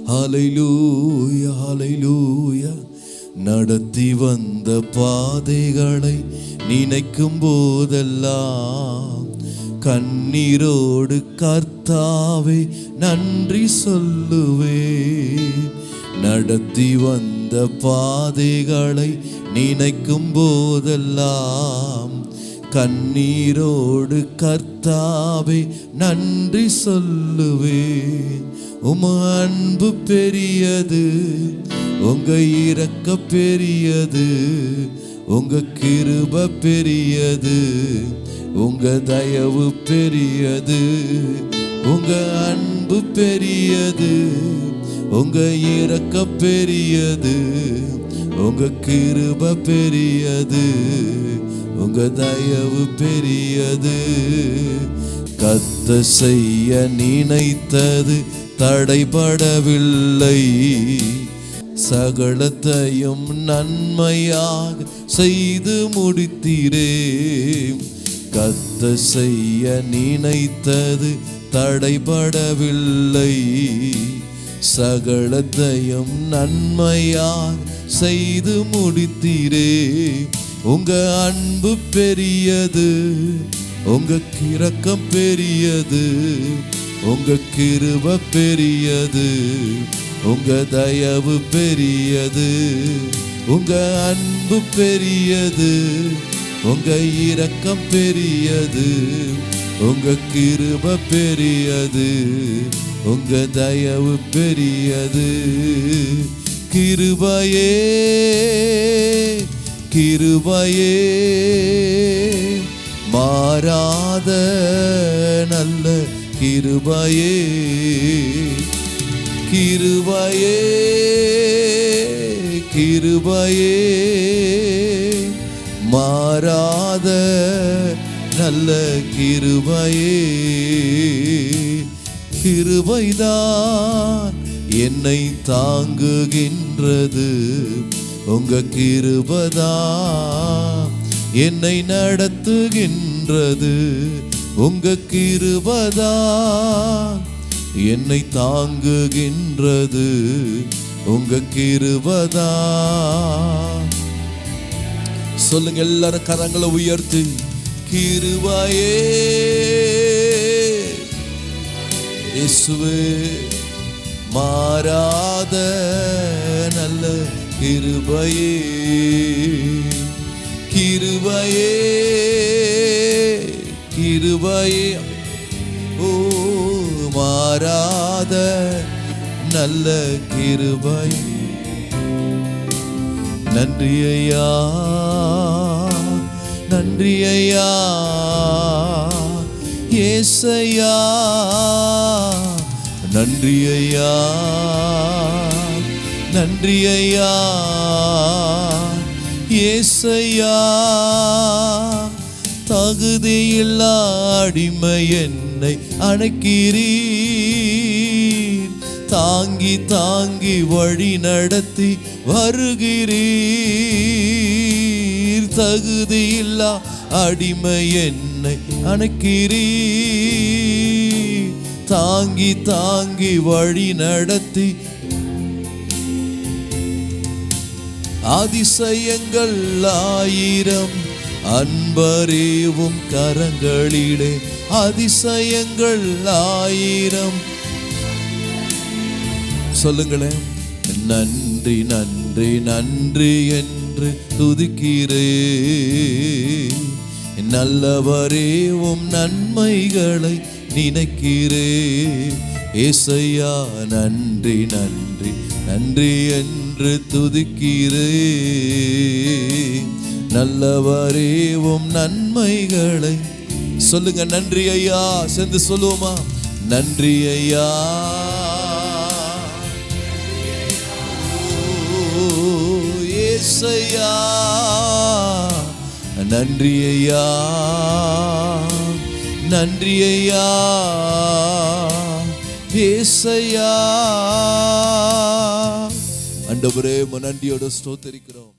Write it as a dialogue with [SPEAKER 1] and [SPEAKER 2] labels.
[SPEAKER 1] ஹல்லேலூயா ஹல்லேலூயா. நடத்தி வந்த பாதைகளை நினைக்கும் போதெல்லாம் கண்ணீரோடு கர்த்தாவே நன்றி சொல்லுவேன். நடத்தி வந்த பாதைகளை நினைக்கும் போதெல்லாம் கண்ணீரோடு கர்த்தாவே நன்றி சொல்லுவேன். உம் அன்பு பெரியது, உங்க இரக்க பெரியது, உங்க கிருபை பெரியது, உங்க தயவு பெரியது. உங்க அன்பு பெரியது, உங்க இரக்க பெரியது, உங்க கிருபை பெரியது, உங்க தயவு பெரியது. கர்த்தர் செய்ய நினைத்தது தடைபடவில்லை, சகலத்தையும் நன்மையாக செய்து முடித்தீரே. கர்த்தர் செய்ய நினைத்தது தடைபடவில்லை, சகலத்தையும் நன்மையாக செய்து முடித்தீரே. உங்க அன்பு பெரியது, உங்க இரக்கம் பெரியது, உங்க கிருபை பெரியது, உங்க தயவு பெரியது. உங்க அன்பு பெரியது, உங்க இரக்கம் பெரியது, உங்க கிருபை பெரியது, உங்க தயவு பெரியது. கிருபையே கிருபையே, மாறாத நல்ல கிருபையே. கிருபையே கிருபையே, மாறாத நல்ல கிருபையே. கிருபைதான் என்னை தாங்குகின்றது, உங்க கிருபைதான் என்னை நடத்துகின்றது. உங்க கிருபைதான் என்னை தாங்குகின்றது, உங்க கிருபைதான். சொல்லுங்க எல்லாரும் கரங்களை உயர்த்தி. கிருபையே இயேசுவே, மாறாத நல்ல கிருபையே. கிருபையே கிருபையே, ஓ மாறாத நல்ல கிருபை. நன்றி ஐயா நன்றி ஐயா ஏசையா. நன்றி ஐயா நன்றி ஐயா ஏசையா. தகுதியில்லா அடிமை என்னை அணைக்கிறீர், தாங்கி தாங்கி வழி நடத்தி வருகிறீர். தகுதியில்லா அடிமை என்னை அணைக்கிறீர், தாங்கி தாங்கி வழி நடத்தி. அதிசயங்கள் ஆயிரம் அன்பரேவும் கரங்களிலே, அதிசயங்கள் ஆயிரம். சொல்லுங்களேன். நன்றி நன்றி நன்றி என்று துதிக்கிறே, நல்லவரேவும் நன்மைகளை நினைக்கிறே. ஏசையா நன்றி நன்றி நன்றி என்று துதிக்கிறே, நல்லவரேவும் நன்மைகளை. சொல்லுங்க நன்றி ஐயா, சேர்ந்து சொல்லுவோமா? நன்றி ஐயா ஏசையா. நன்றி ஐயா நன்றி ஐயா ஏசையா. ஆண்டவரே நன்றியோடு ஸ்தோத்திரிக்கிறோம்.